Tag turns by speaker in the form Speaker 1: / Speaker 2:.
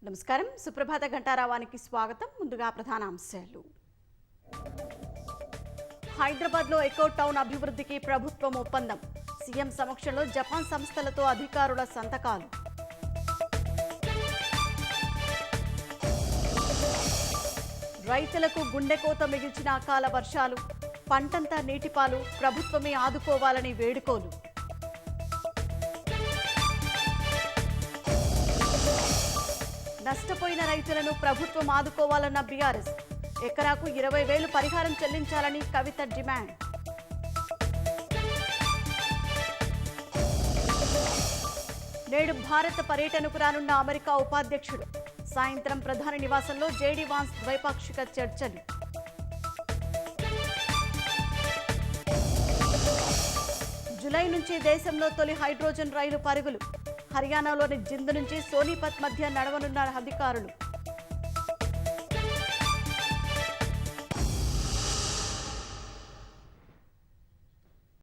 Speaker 1: నమస్కారం. సుప్రభాత ఘంటారావానికి స్వాగతం. ముందుగా ప్రధాన అంశాలు. హైదరాబాద్లో ఎకో టౌన్ అభివృద్ధికి ప్రభుత్వం ఒప్పందం. సీఎం సమక్షంలో జపాన్ సంస్థలతో అధికారుల సంతకాలు. రైతులకు గుండెకోత మిగిల్చిన అకాల వర్షాలు, పంటంతా నీటిపాలు, ప్రభుత్వమే ఆదుకోవాలని వేడుకోలు. నష్టపోయిన రైతులను ప్రభుత్వం ఆదుకోవాలన్న బీఆర్ఎస్. ఎకరాకు 20,000 పరిహారం చెల్లించాలని కవిత డిమాండ్. నేడు భారత పర్యటనకు రానున్న అమెరికా ఉపాధ్యక్షుడు. సాయంత్రం ప్రధాని నివాసంలో జేడీ వాన్స్ ద్వైపాక్షిక చర్చలు. జూలై నుంచి దేశంలో తొలి హైడ్రోజన్ రైలు పరుగులు. హర్యానాలోని జింద్ నుంచి సోనీపత్ మధ్య నడవనున్న అధికారులు.